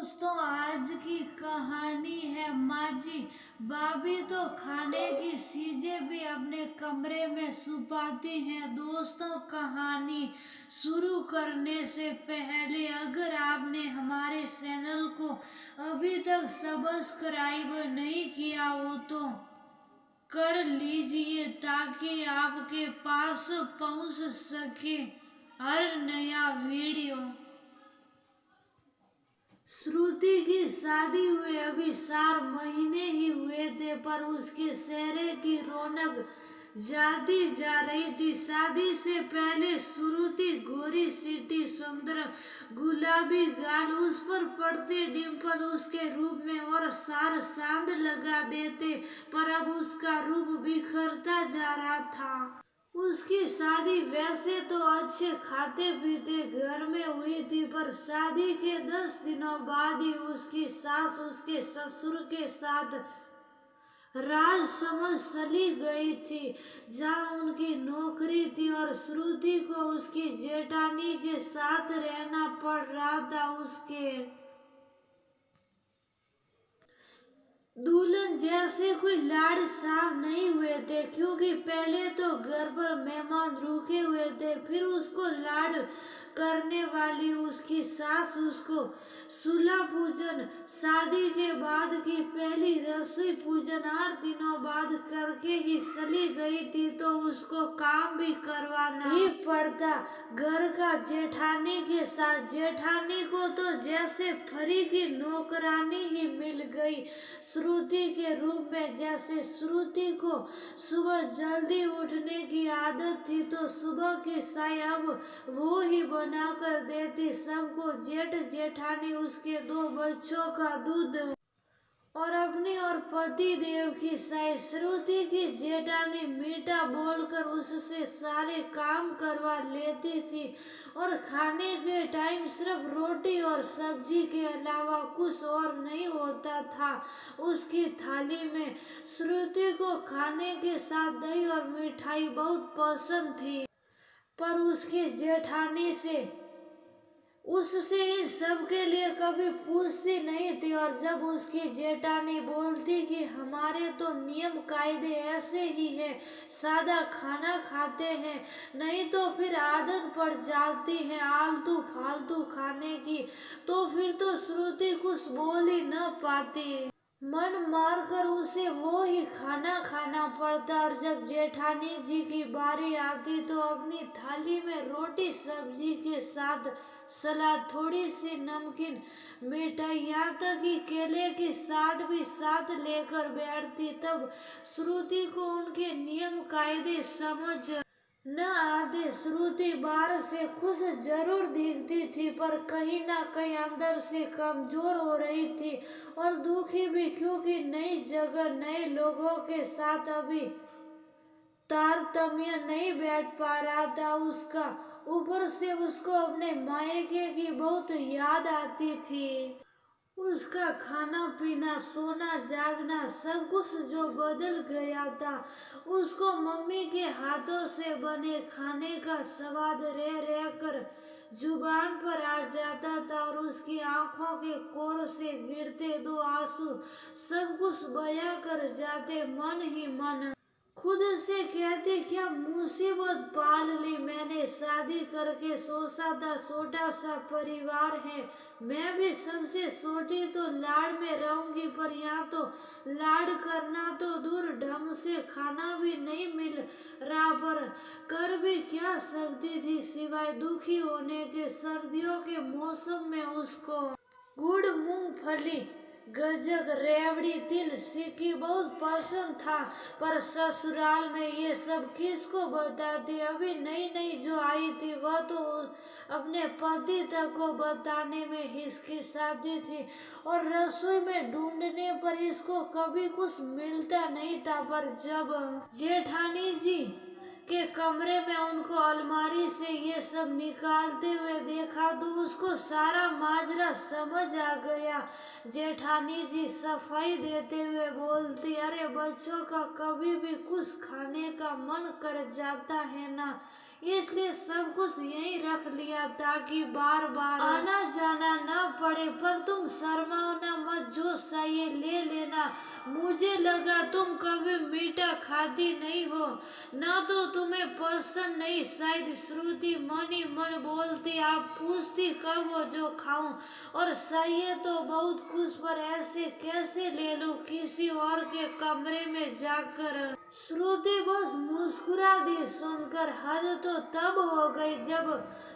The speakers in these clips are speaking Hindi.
दोस्तों, आज की कहानी है माजी। भाभी तो खाने की चीजें भी अपने कमरे में छुपाती हैं। दोस्तों, कहानी शुरू करने से पहले अगर आपने हमारे चैनल को अभी तक सब्सक्राइब नहीं किया हो तो कर लीजिए ताकि आपके पास पहुंच सके हर नया वीडियो। श्रुति की शादी हुए अभी 4 महीने ही हुए थे, पर उसके चेहरे की रौनक जाती जा रही थी। शादी से पहले श्रुति गोरी सीटी सुंदर गुलाबी गाल, उस पर पड़ते डिंपल उसके रूप में और सार चांद लगा देते, पर अब उसका रूप बिखरता जा रहा था। उसकी शादी वैसे तो अच्छे खाते पीते घर में हुई थी, पर शादी के 10 दिनों बाद ही उसकी सास उसके ससुर के साथ राजसमंद चली गई थी, जहां उनकी नौकरी थी, और श्रुति को उसकी जेठानी के साथ रहना पड़ रहा था। उसके दुल्हन जैसे कोई लाड साफ नहीं हुए थे, क्योंकि पहले तो घर पर मेहमान रुके हुए थे, फिर उसको लाड करने वाली उसकी सास उसको सुला पूजन, शादी के बाद की पहली रसोई पूजन 8 दिनों बाद करके ही चली गई थी, तो उसको काम भी करवाना ही पड़ता घर का जेठानी के साथ। जेठानी को तो जैसे फरी की नौकरानी ही मिल गई श्रुति के रूप में। जैसे श्रुति को सुबह जल्दी उठने की आदत थी, तो सुबह की चाय अब वो ही बना कर देती सबको। जेठ जेठानी उसके 2 बच्चों का दूध और अपने और पति देव की चाय। श्रुति की जेठानी मीठा बोलकर उससे सारे काम करवा लेती थी, और खाने के टाइम सिर्फ रोटी और सब्जी के अलावा कुछ और नहीं होता था उसकी थाली में। श्रुति को खाने के साथ दही और मिठाई बहुत पसंद थी, पर उसकी जेठानी उससे इन सब के लिए कभी पूछती नहीं थी। और जब उसकी जेठानी बोलती कि हमारे तो नियम कायदे ऐसे ही है, सादा खाना खाते हैं, नहीं तो फिर आदत पड़ जाती है आलतू फालतू खाने की, तो फिर तो श्रुति कुछ बोल ही न पाती। मन मारकर उसे वो ही खाना खाना पड़ता, और जब जेठानी जी की बारी आती तो अपनी थाली में रोटी सब्जी के साथ सलाद, थोड़ी सी नमकीन, मिठाई, यहाँ तक कि केले की साट भी साथ लेकर बैठती। तब श्रुति को उनके नियम कायदे समझ न आते। श्रुति बाहर से खुश जरूर दिखती थी, पर कहीं ना कहीं अंदर से कमजोर हो रही थी और दुखी भी, क्योंकि नई जगह नए लोगों के साथ अभी तारतम्य नहीं बैठ पा रहा था उसका। ऊपर से उसको अपने मायके की बहुत याद आती थी। उसका खाना पीना सोना जागना सब कुछ जो बदल गया था। उसको मम्मी के हाथों से बने खाने का स्वाद रह रह कर जुबान पर आ जाता था, और उसकी आंखों के कोर से गिरते 2 आंसू सब कुछ बया कर जाते। मन ही मन खुद से कहती, क्या मुसीबत पाल ली मैंने, शादी करके सोचा था छोटा सा परिवार है, मैं भी सबसे छोटी तो लाड में रहूंगी, पर यहाँ तो लाड करना तो दूर, ढंग से खाना भी नहीं मिल रहा, पर कर भी क्या सकती थी सिवाय दुखी होने के। सर्दियों के मौसम में उसको गुड़, मूंगफली, गजक, रेवड़ी, तिल, सिक्की बहुत पसंद था, पर ससुराल में ये सब किसको बताती। अभी नई नई जो आई थी वह तो अपने पति तक को बताने में हिचकिचाती थी, और रसोई में ढूंढने पर इसको कभी कुछ मिलता नहीं था। पर जब जेठानी जी के कमरे में उनको अलमारी से ये सब निकालते हुए देखा तो उसको सारा माजरा समझ आ गया। जेठानी जी सफाई देते हुए बोलती, अरे बच्चों का कभी भी कुछ खाने का मन कर जाता है ना, इसलिए सब कुछ यहीं रख लिया ताकि बार बार आना जाना न पड़े। पर तुम शर्माना मत, जो चाहिए ले लेना। मुझे लगा तुम कभी मीठा खाती नहीं हो, ना तो तुम्हें पसंद नहीं। शायद श्रुति मन ही मन बोलती, आप पूछती कब हो जो खाऊं, और चाहिए तो बहुत कुछ, पर ऐसे कैसे ले लूं किसी और के कमरे में जाकर। श्रुति बस मुस्कुरा दी। सुनकर हद तो तब हो गई जब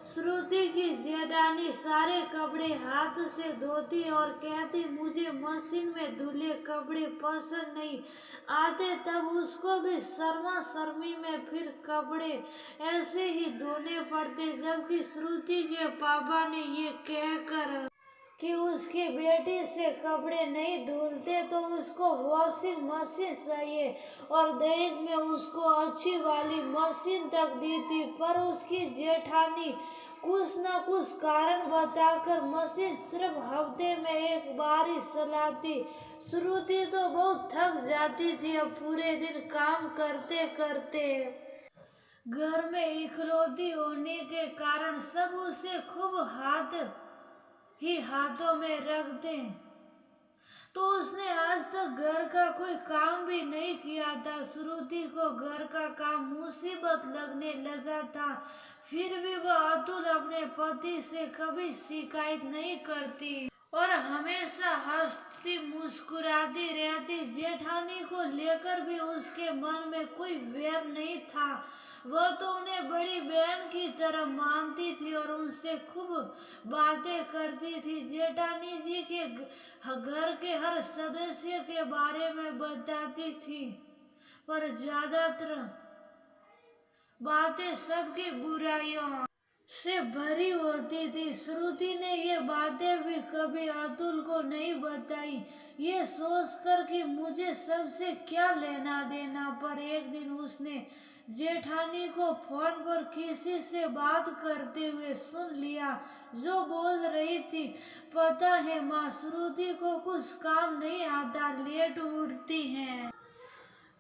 श्रुति की जेठानी सारे कपड़े हाथ से धोती और कहती, मुझे मशीन में धुले कपड़े पसंद नहीं आते। तब उसको भी शर्मा शर्मी में फिर कपड़े ऐसे ही धोने पड़ते। जबकि श्रुति के पापा ने ये कहकर कि उसकी बेटी से कपड़े नहीं धुलते तो उसको वॉशिंग मशीन चाहिए, और दहेज में उसको अच्छी वाली मशीन तक दी थी। पर उसकी जेठानी कुछ न कुछ कारण बताकर मशीन सिर्फ हफ्ते में एक बार ही चलाती। श्रुति तो बहुत थक जाती थी अब पूरे दिन काम करते करते। घर में इकलौती होने के कारण सब उसे खूब हाथों में रखते, तो उसने आज तक घर का कोई काम भी नहीं किया था। श्रुति को घर का काम मुसीबत लगने लगा था, फिर भी वह अतुल अपने पति से कभी शिकायत नहीं करती और हमेशा हंसती मुस्कुराती रहती। जेठानी को लेकर भी उसके मन में कोई वैर नहीं था। वह तो उन्हें बड़ी बहन की तरह मानती थी और उनसे खूब बातें करती थी। जेठानी जी के घर के हर सदस्य के बारे में बताती थी, पर ज्यादातर बातें सबकी बुराइयों से भरी होती थी। श्रुति ने ये बातें भी कभी अतुल को नहीं बताई, ये सोचकर कि मुझे सबसे क्या लेना देना। पर एक दिन उसने जेठानी को फोन पर किसी से बात करते हुए सुन लिया, जो बोल रही थी, पता है माँ, श्रुति को कुछ काम नहीं आता, लेट उठती है,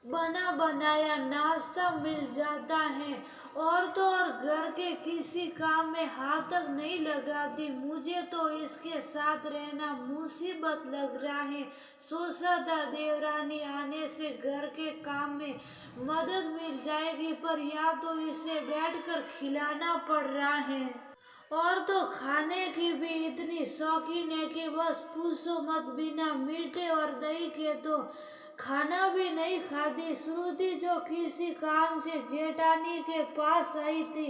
बना बनाया नाश्ता मिल जाता है, और तो और घर के किसी काम में हाथ तक नहीं लगाती। मुझे तो इसके साथ रहना मुसीबत लग रहा है। सोचा था देवरानी आने से घर के काम में मदद मिल जाएगी, पर या तो इसे बैठकर खिलाना पड़ रहा है, और तो खाने की भी इतनी शौकीन है कि बस पूछो मत। बिना मीठे और दही के तो खाना भी नहीं खाती। श्रुति जो किसी काम से जेठानी के पास आई थी,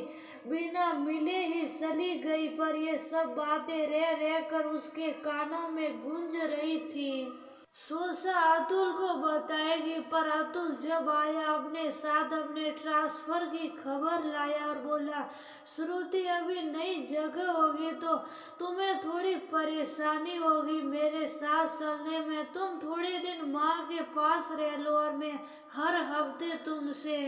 बिना मिले ही चली गई, पर ये सब बातें रह रहकर उसके कानों में गूंज रही थी। सोचा अतुल को बताएगी, पर अतुल जब आया अपने साथ अपने ट्रांसफर की खबर लाया और बोला, श्रुति अभी नई जगह होगी तो तुम्हें थोड़ी परेशानी होगी मेरे साथ चलने में। तुम थोड़े दिन माँ के पास रह लो और मैं हर हफ्ते तुमसे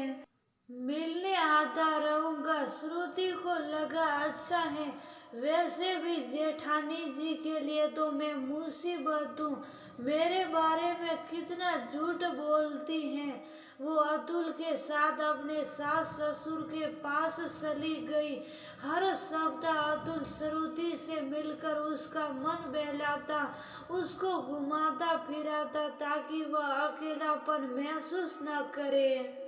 मिलने आता रहूंगा। श्रुति को लगा अच्छा है, वैसे भी जेठानी जी के लिए तो मैं मुसीबत हूँ, मेरे बारे में कितना झूठ बोलती हैं। वो अतुल के साथ अपने सास ससुर के पास चली गई। हर सप्ताह अतुल श्रुति से मिलकर उसका मन बहलाता, उसको घुमाता फिराता ताकि वह अकेलापन महसूस न करे।